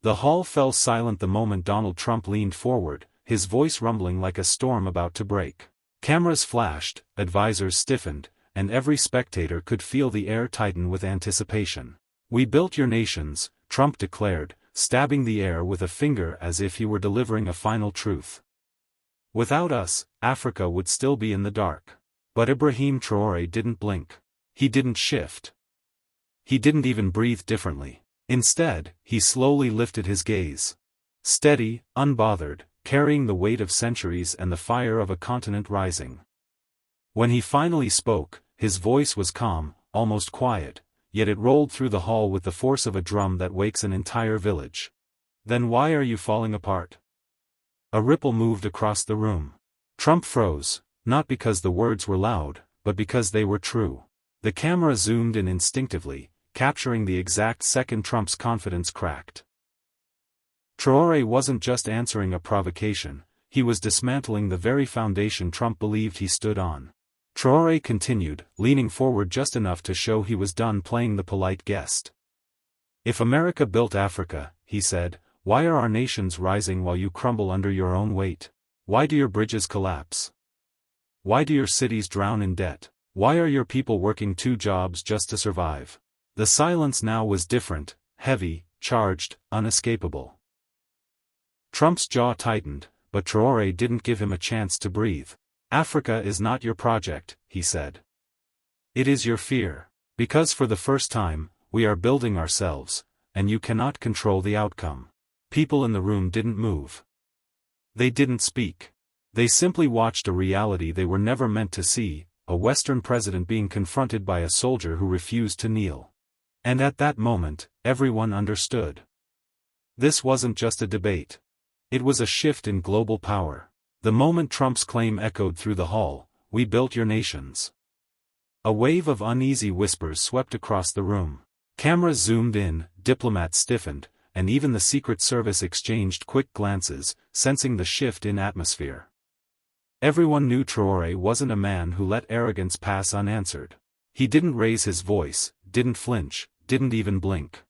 The hall fell silent the moment Donald Trump leaned forward, his voice rumbling like a storm about to break. Cameras flashed, advisors stiffened, and every spectator could feel the air tighten with anticipation. "We built your nations," Trump declared, stabbing the air with a finger as if he were delivering a final truth. "Without us, Africa would still be in the dark." But Ibrahim Traoré didn't blink. He didn't shift. He didn't even breathe differently. Instead, he slowly lifted his gaze. Steady, unbothered, carrying the weight of centuries and the fire of a continent rising. When he finally spoke, his voice was calm, almost quiet, yet it rolled through the hall with the force of a drum that wakes an entire village. "Then why are you falling apart?" A ripple moved across the room. Trump froze, not because the words were loud, but because they were true. The camera zoomed in instinctively, capturing the exact second Trump's confidence cracked. Traoré wasn't just answering a provocation, he was dismantling the very foundation Trump believed he stood on. Traoré continued, leaning forward just enough to show he was done playing the polite guest. "If America built Africa," he said, "why are our nations rising while you crumble under your own weight? Why do your bridges collapse? Why do your cities drown in debt? Why are your people working 2 jobs just to survive?" The silence now was different, heavy, charged, unescapable. Trump's jaw tightened, but Traoré didn't give him a chance to breathe. "Africa is not your project," he said. "It is your fear. Because for the first time, we are building ourselves, and you cannot control the outcome." People in the room didn't move. They didn't speak. They simply watched a reality they were never meant to see, a Western president being confronted by a soldier who refused to kneel. And at that moment, everyone understood. This wasn't just a debate. It was a shift in global power. The moment Trump's claim echoed through the hall, "We built your nations." A wave of uneasy whispers swept across the room. Cameras zoomed in, diplomats stiffened, and even the Secret Service exchanged quick glances, sensing the shift in atmosphere. Everyone knew Traoré wasn't a man who let arrogance pass unanswered. He didn't raise his voice, didn't flinch, didn't even blink.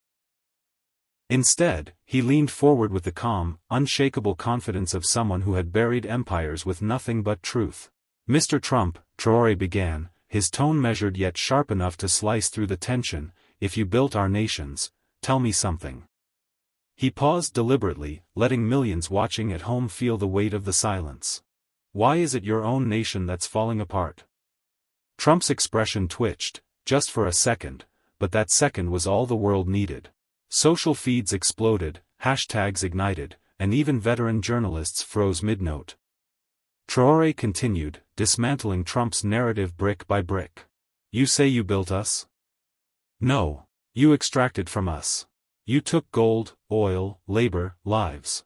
Instead, he leaned forward with the calm, unshakable confidence of someone who had buried empires with nothing but truth. "Mr. Trump," Traoré began, his tone measured yet sharp enough to slice through the tension, "if you built our nations, tell me something." He paused deliberately, letting millions watching at home feel the weight of the silence. "Why is it your own nation that's falling apart?" Trump's expression twitched, just for a second, but that second was all the world needed. Social feeds exploded, hashtags ignited, and even veteran journalists froze mid-note. Traoré continued, dismantling Trump's narrative brick by brick. "You say you built us? No. You extracted from us. You took gold, oil, labor, lives.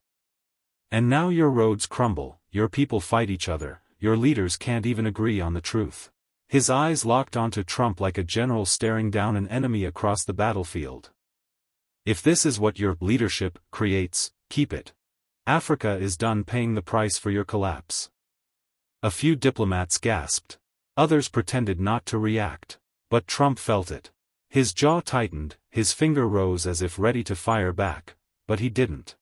And now your roads crumble, your people fight each other, your leaders can't even agree on the truth." His eyes locked onto Trump like a general staring down an enemy across the battlefield. "If this is what your leadership creates, keep it. Africa is done paying the price for your collapse." A few diplomats gasped. Others pretended not to react. But Trump felt it. His jaw tightened, his finger rose as if ready to fire back, but he didn't.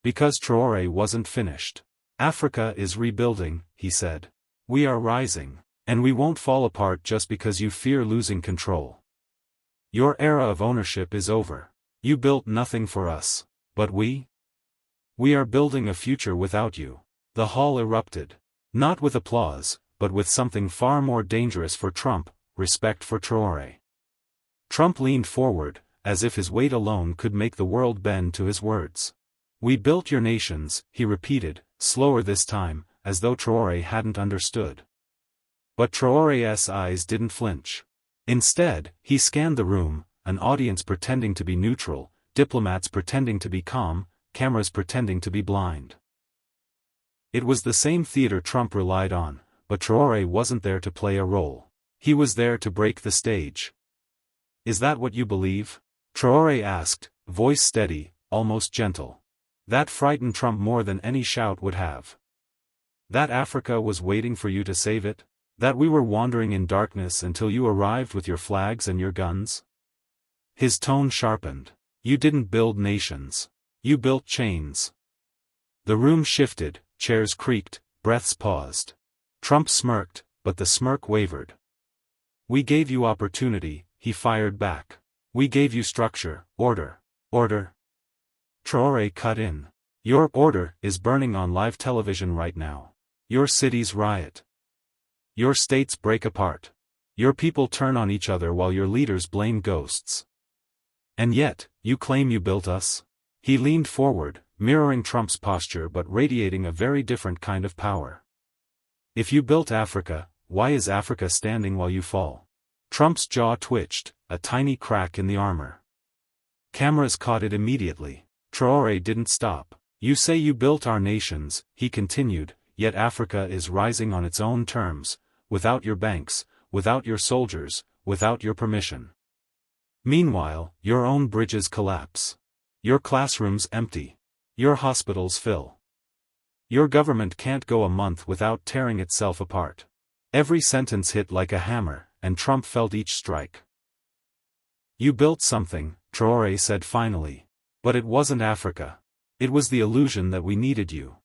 Because Traoré wasn't finished. "Africa is rebuilding," he said. "We are rising. And we won't fall apart just because you fear losing control. Your era of ownership is over. You built nothing for us. But we are building a future without you." The hall erupted. Not with applause, but with something far more dangerous for Trump, respect for Traoré. Trump leaned forward, as if his weight alone could make the world bend to his words. "We built your nations," he repeated, slower this time, as though Traoré hadn't understood. But Traoré's eyes didn't flinch. Instead, he scanned the room, an audience pretending to be neutral, diplomats pretending to be calm, cameras pretending to be blind. It was the same theater Trump relied on, but Traoré wasn't there to play a role. He was there to break the stage. "Is that what you believe?" Traoré asked, voice steady, almost gentle. That frightened Trump more than any shout would have. "That Africa was waiting for you to save it? That we were wandering in darkness until you arrived with your flags and your guns?" His tone sharpened. "You didn't build nations. You built chains. The room shifted, chairs creaked, breaths paused. Trump smirked, but the smirk wavered. We gave you opportunity, he fired back. We gave you structure, order. Order? Traore cut in. Your order is burning on live television right now. Your cities riot. Your states break apart. Your people turn on each other while your leaders blame ghosts. And yet, you claim you built us? He leaned forward, mirroring Trump's posture but radiating a very different kind of power. If you built Africa, why is Africa standing while you fall? Trump's jaw twitched, a tiny crack in the armor. Cameras caught it immediately. Traore didn't stop. You say you built our nations, he continued, yet Africa is rising on its own terms, without your banks, without your soldiers, without your permission. Meanwhile, your own bridges collapse. Your classrooms empty. Your hospitals fill. Your government can't go a month without tearing itself apart. Every sentence hit like a hammer, and Trump felt each strike. You built something, Traore said finally. But it wasn't Africa. It was the illusion that we needed you.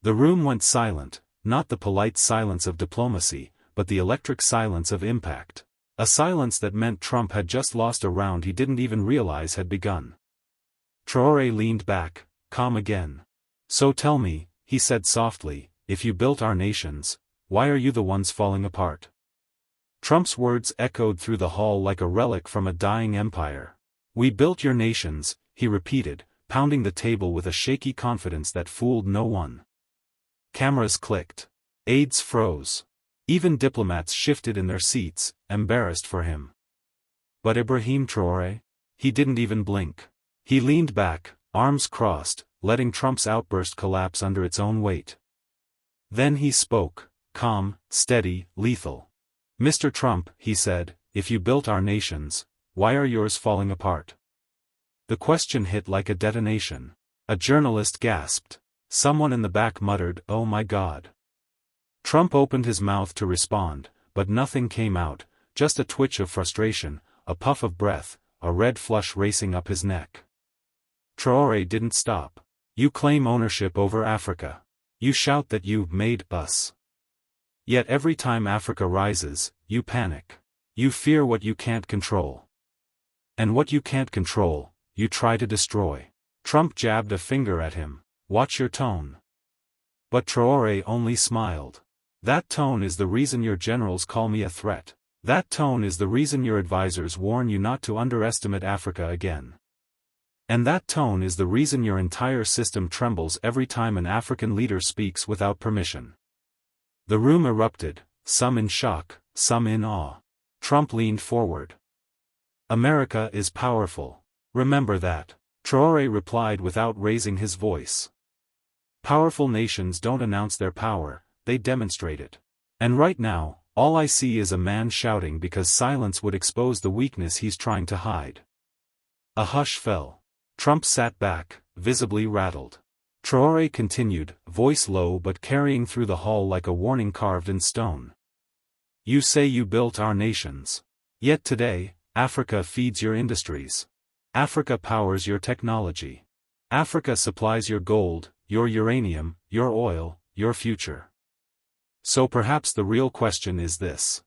The room went silent, not the polite silence of diplomacy, but the electric silence of impact. A silence that meant Trump had just lost a round he didn't even realize had begun. Traore leaned back, calm again. So tell me, he said softly, if you built our nations, why are you the ones falling apart? Trump's words echoed through the hall like a relic from a dying empire. We built your nations, he repeated, pounding the table with a shaky confidence that fooled no one. Cameras clicked. Aides froze. Even diplomats shifted in their seats, embarrassed for him. But Ibrahim Traoré? He didn't even blink. He leaned back, arms crossed, letting Trump's outburst collapse under its own weight. Then he spoke, calm, steady, lethal. Mr. Trump, he said, if you built our nations, why are yours falling apart? The question hit like a detonation. A journalist gasped. Someone in the back muttered, "Oh my God." Trump opened his mouth to respond, but nothing came out, just a twitch of frustration, a puff of breath, a red flush racing up his neck. Traore didn't stop. You claim ownership over Africa. You shout that you made us. Yet every time Africa rises, you panic. You fear what you can't control. And what you can't control, you try to destroy. Trump jabbed a finger at him. Watch your tone. But Traore only smiled. That tone is the reason your generals call me a threat. That tone is the reason your advisors warn you not to underestimate Africa again. And that tone is the reason your entire system trembles every time an African leader speaks without permission. The room erupted, some in shock, some in awe. Trump leaned forward. America is powerful. Remember that. Traore replied without raising his voice. Powerful nations don't announce their power, they demonstrate it. And right now, all I see is a man shouting because silence would expose the weakness he's trying to hide. A hush fell. Trump sat back, visibly rattled. Traore continued, voice low but carrying through the hall like a warning carved in stone. You say you built our nations. Yet today, Africa feeds your industries. Africa powers your technology. Africa supplies your gold, your uranium, your oil, your future. So perhaps the real question is this.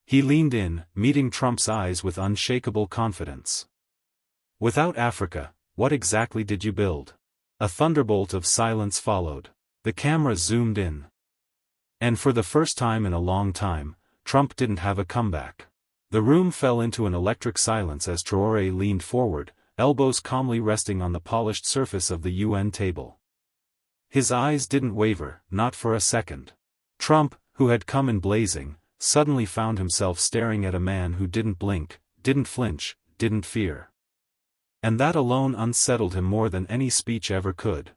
He leaned in, meeting Trump's eyes with unshakable confidence. Without Africa, what exactly did you build? A thunderbolt of silence followed. The camera zoomed in. And for the first time in a long time, Trump didn't have a comeback. The room fell into an electric silence as Traore leaned forward, elbows calmly resting on the polished surface of the UN table. His eyes didn't waver, not for a second. Trump, who had come in blazing, suddenly found himself staring at a man who didn't blink, didn't flinch, didn't fear. And that alone unsettled him more than any speech ever could.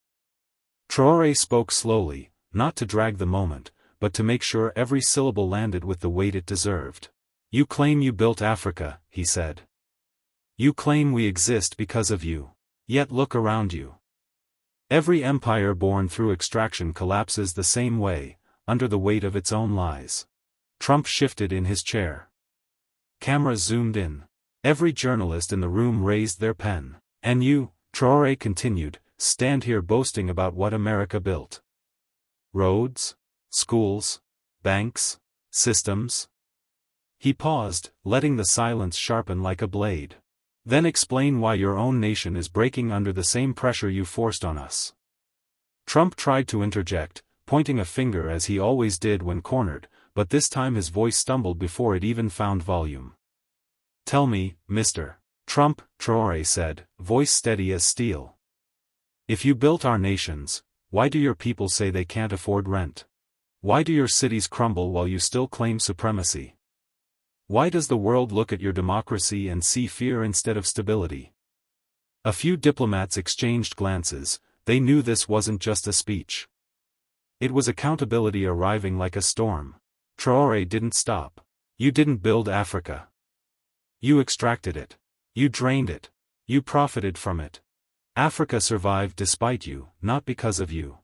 Traore spoke slowly, not to drag the moment, but to make sure every syllable landed with the weight it deserved. You claim you built Africa, he said. You claim we exist because of you. Yet look around you. Every empire born through extraction collapses the same way, under the weight of its own lies. Trump shifted in his chair. Cameras zoomed in. Every journalist in the room raised their pen. And you, Traore continued, stand here boasting about what America built. Roads? Schools? Banks? Systems? He paused, letting the silence sharpen like a blade. Then explain why your own nation is breaking under the same pressure you forced on us. Trump tried to interject, pointing a finger as he always did when cornered, but this time his voice stumbled before it even found volume. Tell me, Mr. Trump, Traore said, voice steady as steel. If you built our nations, why do your people say they can't afford rent? Why do your cities crumble while you still claim supremacy? Why does the world look at your democracy and see fear instead of stability? A few diplomats exchanged glances. They knew this wasn't just a speech. It was accountability arriving like a storm. Traore didn't stop. You didn't build Africa. You extracted it. You drained it. You profited from it. Africa survived despite you, not because of you.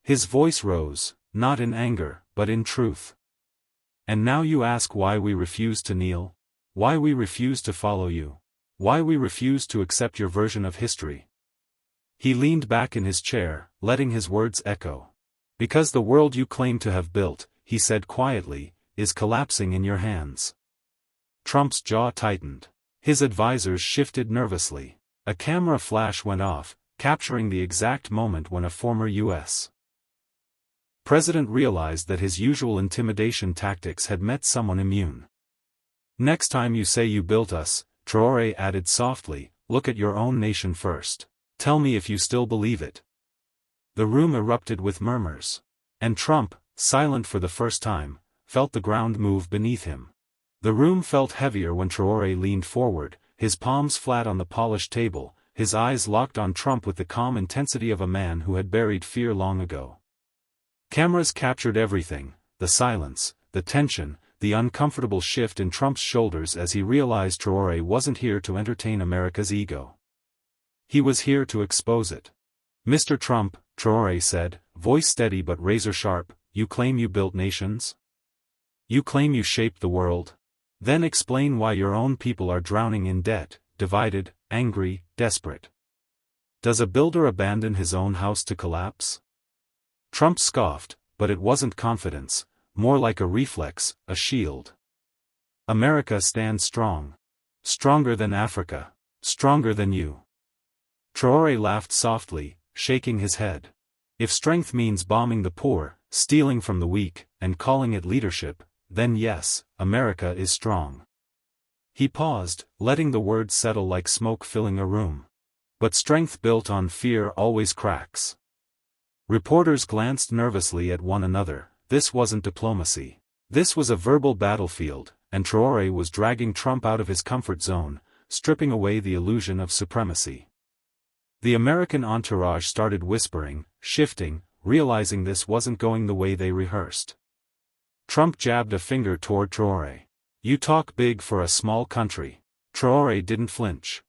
His voice rose, not in anger, but in truth. And now you ask why we refuse to kneel? Why we refuse to follow you? Why we refuse to accept your version of history? He leaned back in his chair, letting his words echo. Because the world you claim to have built, he said quietly, is collapsing in your hands. Trump's jaw tightened. His advisors shifted nervously. A camera flash went off, capturing the exact moment when a former U.S. president realized that his usual intimidation tactics had met someone immune. Next time you say you built us, Traore added softly, look at your own nation first. Tell me if you still believe it. The room erupted with murmurs. And Trump, silent for the first time, felt the ground move beneath him. The room felt heavier when Traore leaned forward, his palms flat on the polished table, his eyes locked on Trump with the calm intensity of a man who had buried fear long ago. Cameras captured everything, the silence, the tension, the uncomfortable shift in Trump's shoulders as he realized Traore wasn't here to entertain America's ego. He was here to expose it. Mr. Trump, Traore said, voice steady but razor-sharp, you claim you built nations? You claim you shaped the world? Then explain why your own people are drowning in debt, divided, angry, desperate. Does a builder abandon his own house to collapse? Trump scoffed, but it wasn't confidence, more like a reflex, a shield. America stands strong. Stronger than Africa. Stronger than you. Traore laughed softly, shaking his head. If strength means bombing the poor, stealing from the weak, and calling it leadership, then yes, America is strong. He paused, letting the words settle like smoke filling a room. But strength built on fear always cracks. Reporters glanced nervously at one another. This wasn't diplomacy. This was a verbal battlefield, and Traore was dragging Trump out of his comfort zone, stripping away the illusion of supremacy. The American entourage started whispering, shifting, realizing this wasn't going the way they rehearsed. Trump jabbed a finger toward Traore. You talk big for a small country. Traore didn't flinch.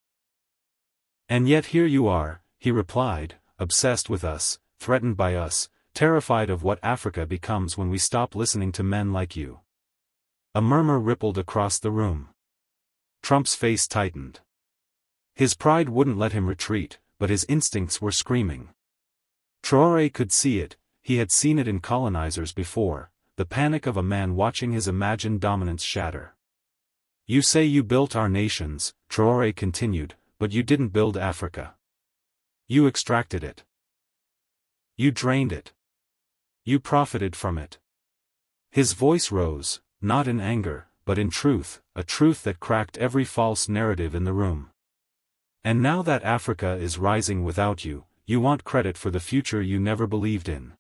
And yet here you are, he replied, obsessed with us, threatened by us, terrified of what Africa becomes when we stop listening to men like you. A murmur rippled across the room. Trump's face tightened. His pride wouldn't let him retreat, but his instincts were screaming. Traore could see it, he had seen it in colonizers before, the panic of a man watching his imagined dominance shatter. You say you built our nations, Traore continued, but you didn't build Africa. You extracted it. You drained it. You profited from it. His voice rose, not in anger, but in truth, a truth that cracked every false narrative in the room. And now that Africa is rising without you, you want credit for the future you never believed in.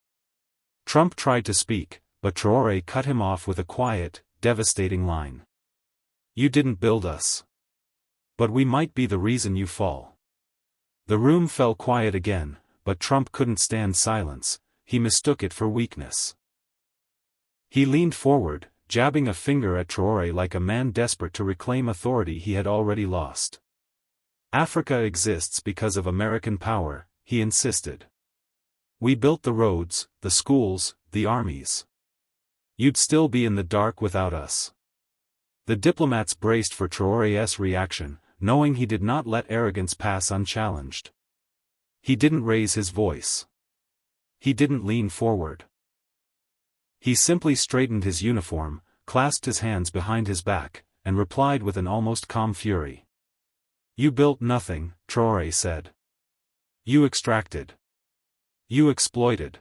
Trump tried to speak, but Traore cut him off with a quiet, devastating line. You didn't build us. But we might be the reason you fall. The room fell quiet again, but Trump couldn't stand silence, he mistook it for weakness. He leaned forward, jabbing a finger at Traore like a man desperate to reclaim authority he had already lost. Africa exists because of American power, he insisted. We built the roads, the schools, the armies. You'd still be in the dark without us. The diplomats braced for Traore's reaction, knowing he did not let arrogance pass unchallenged. He didn't raise his voice. He didn't lean forward. He simply straightened his uniform, clasped his hands behind his back, and replied with an almost calm fury. "You built nothing," Traore said. "You extracted. You exploited.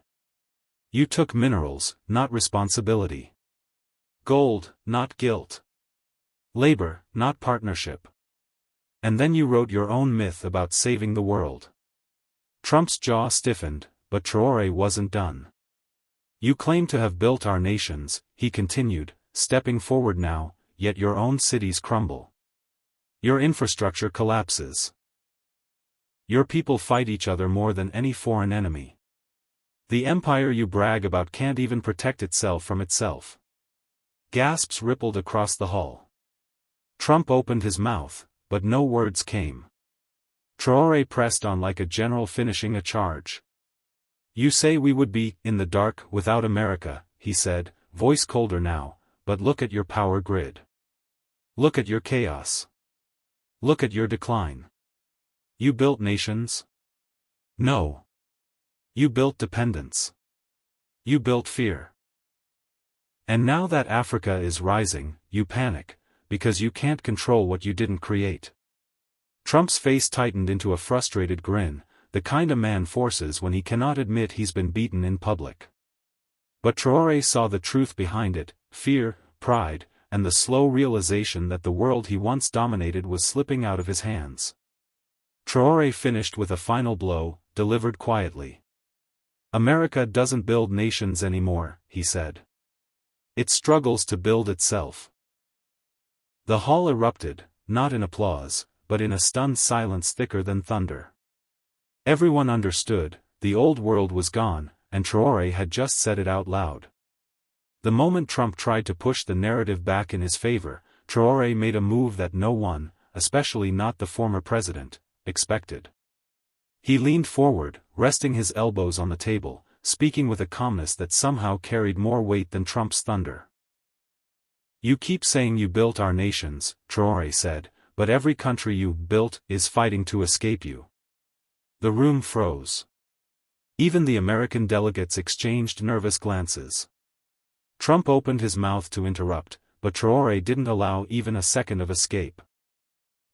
You took minerals, not responsibility. Gold, not guilt. Labor, not partnership. And then you wrote your own myth about saving the world." Trump's jaw stiffened, but Traore wasn't done. "You claim to have built our nations," he continued, stepping forward now, "yet your own cities crumble. Your infrastructure collapses. Your people fight each other more than any foreign enemy. The empire you brag about can't even protect itself from itself." Gasps rippled across the hall. Trump opened his mouth, but no words came. Traore pressed on like a general finishing a charge. "You say we would be in the dark without America," he said, voice colder now, "but look at your power grid. Look at your chaos. Look at your decline. You built nations? No. You built dependence. You built fear. And now that Africa is rising, you panic, because you can't control what you didn't create." Trump's face tightened into a frustrated grin, the kind a man forces when he cannot admit he's been beaten in public. But Traore saw the truth behind it: fear, pride, and the slow realization that the world he once dominated was slipping out of his hands. Traore finished with a final blow, delivered quietly. "America doesn't build nations anymore," he said. "It struggles to build itself." The hall erupted, not in applause, but in a stunned silence thicker than thunder. Everyone understood, the old world was gone, and Traore had just said it out loud. The moment Trump tried to push the narrative back in his favor, Traore made a move that no one, especially not the former president, expected. He leaned forward, resting his elbows on the table, speaking with a calmness that somehow carried more weight than Trump's thunder. "You keep saying you built our nations," Traore said, "but every country you built is fighting to escape you." The room froze. Even the American delegates exchanged nervous glances. Trump opened his mouth to interrupt, but Traore didn't allow even a second of escape.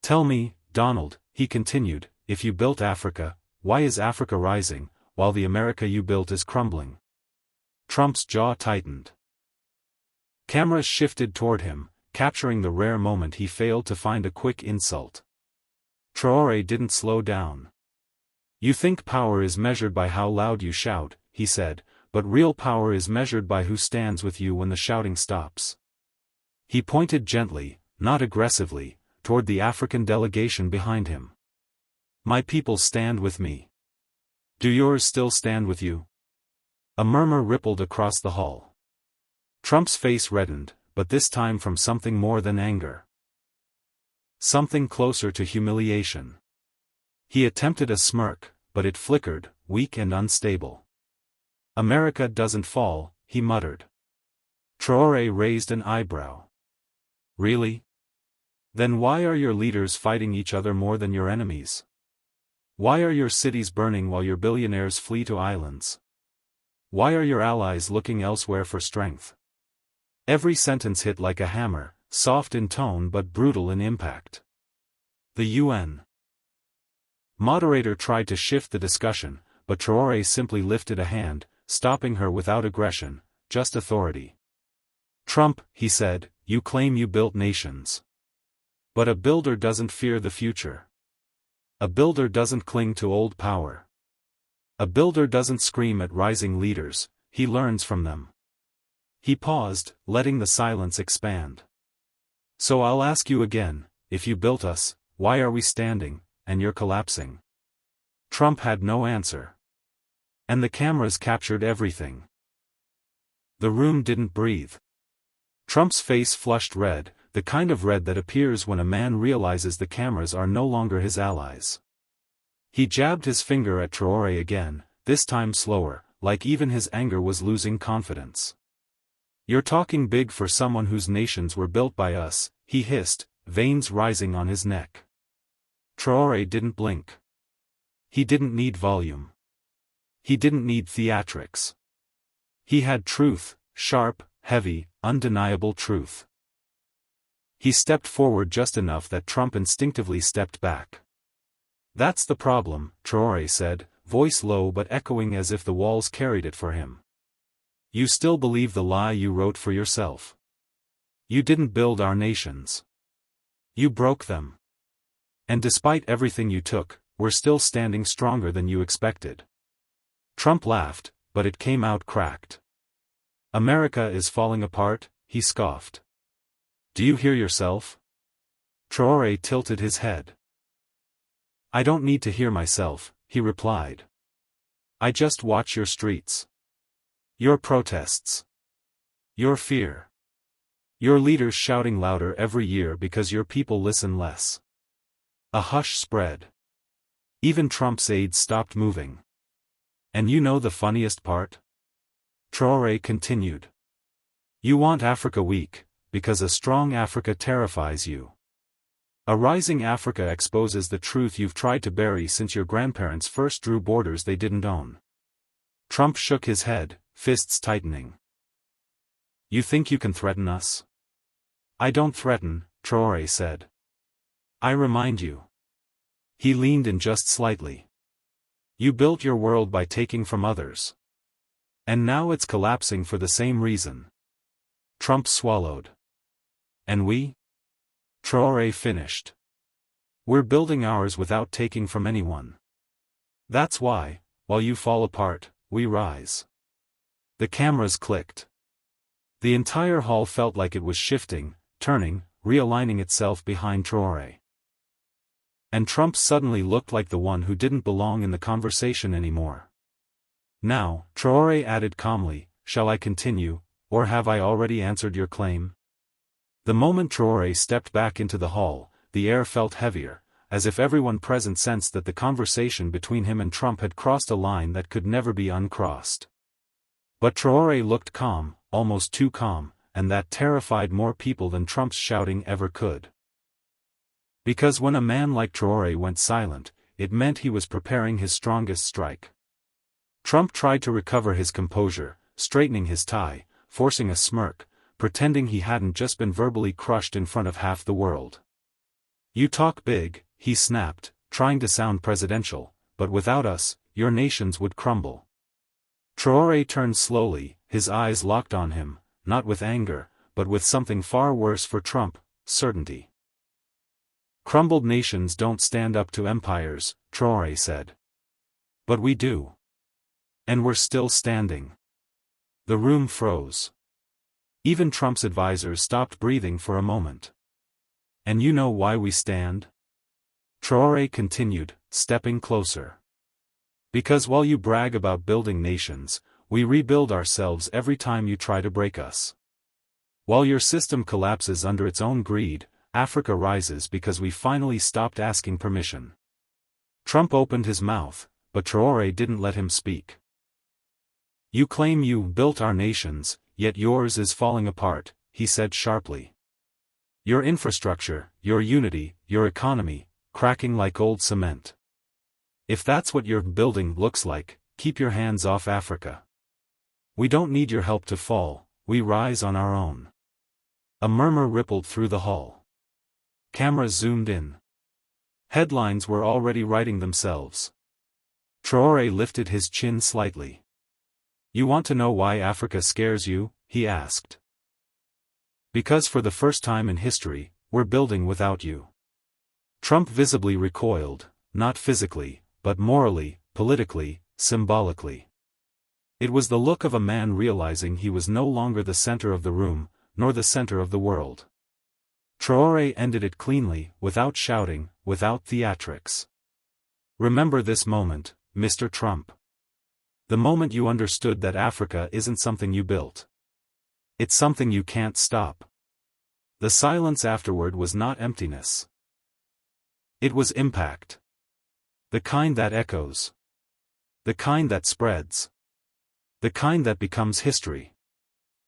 "Tell me, Donald," he continued, "if you built Africa, why is Africa rising, while the America you built is crumbling?" Trump's jaw tightened. Cameras shifted toward him, capturing the rare moment he failed to find a quick insult. Traore didn't slow down. "You think power is measured by how loud you shout," he said, "but real power is measured by who stands with you when the shouting stops." He pointed gently, not aggressively, toward the African delegation behind him. "My people stand with me. Do yours still stand with you?" A murmur rippled across the hall. Trump's face reddened, but this time from something more than anger. Something closer to humiliation. He attempted a smirk, but it flickered, weak and unstable. "America doesn't fall," he muttered. Traore raised an eyebrow. "Really? Then why are your leaders fighting each other more than your enemies? Why are your cities burning while your billionaires flee to islands? Why are your allies looking elsewhere for strength?" Every sentence hit like a hammer, soft in tone but brutal in impact. The UN moderator tried to shift the discussion, but Traore simply lifted a hand, stopping her without aggression, just authority. "Trump," he said, "you claim you built nations. But a builder doesn't fear the future. A builder doesn't cling to old power. A builder doesn't scream at rising leaders, he learns from them." He paused, letting the silence expand. "So I'll ask you again, if you built us, why are we standing, and you're collapsing?" Trump had no answer. And the cameras captured everything. The room didn't breathe. Trump's face flushed red, the kind of red that appears when a man realizes the cameras are no longer his allies. He jabbed his finger at Traore again, this time slower, like even his anger was losing confidence. "You're talking big for someone whose nations were built by us," he hissed, veins rising on his neck. Traore didn't blink. He didn't need volume. He didn't need theatrics. He had truth, sharp, heavy, undeniable truth. He stepped forward just enough that Trump instinctively stepped back. "That's the problem," Traore said, voice low but echoing as if the walls carried it for him. "You still believe the lie you wrote for yourself. You didn't build our nations. You broke them. And despite everything you took, we're still standing stronger than you expected." Trump laughed, but it came out cracked. "America is falling apart," he scoffed. "Do you hear yourself?" Traore tilted his head. "I don't need to hear myself," he replied. "I just watch your streets. Your protests. Your fear. Your leaders shouting louder every year because your people listen less." A hush spread. Even Trump's aides stopped moving. "And you know the funniest part?" Traore continued. "You want Africa weak, because a strong Africa terrifies you. A rising Africa exposes the truth you've tried to bury since your grandparents first drew borders they didn't own." Trump shook his head, fists tightening. "You think you can threaten us?" "I don't threaten," Traore said. "I remind you." He leaned in just slightly. "You built your world by taking from others. And now it's collapsing for the same reason." Trump swallowed. "And we?" Traore finished. "We're building ours without taking from anyone. That's why, while you fall apart, we rise." The cameras clicked. The entire hall felt like it was shifting, turning, realigning itself behind Traore. And Trump suddenly looked like the one who didn't belong in the conversation anymore. "Now," Traore added calmly, "shall I continue, or have I already answered your claim?" The moment Traore stepped back into the hall, the air felt heavier, as if everyone present sensed that the conversation between him and Trump had crossed a line that could never be uncrossed. But Traore looked calm, almost too calm, and that terrified more people than Trump's shouting ever could. Because when a man like Traore went silent, it meant he was preparing his strongest strike. Trump tried to recover his composure, straightening his tie, forcing a smirk, pretending he hadn't just been verbally crushed in front of half the world. "You talk big," he snapped, trying to sound presidential, "but without us, your nations would crumble." Traore turned slowly, his eyes locked on him, not with anger, but with something far worse for Trump, certainty. "Crumbled nations don't stand up to empires," Traore said. "But we do. And we're still standing." The room froze. Even Trump's advisors stopped breathing for a moment. "And you know why we stand?" Traore continued, stepping closer. "Because while you brag about building nations, we rebuild ourselves every time you try to break us. While your system collapses under its own greed, Africa rises because we finally stopped asking permission." Trump opened his mouth, but Traore didn't let him speak. "You claim you built our nations, yet yours is falling apart," he said sharply. "Your infrastructure, your unity, your economy, cracking like old cement. If that's what your building looks like, keep your hands off Africa. We don't need your help to fall, we rise on our own." A murmur rippled through the hall. Cameras zoomed in. Headlines were already writing themselves. Traore lifted his chin slightly. "You want to know why Africa scares you?" he asked. "Because for the first time in history, we're building without you." Trump visibly recoiled, not physically, but morally, politically, symbolically. It was the look of a man realizing he was no longer the center of the room, nor the center of the world. Traore ended it cleanly, without shouting, without theatrics. "Remember this moment, Mr. Trump. The moment you understood that Africa isn't something you built. It's something you can't stop." The silence afterward was not emptiness. It was impact. The kind that echoes. The kind that spreads. The kind that becomes history.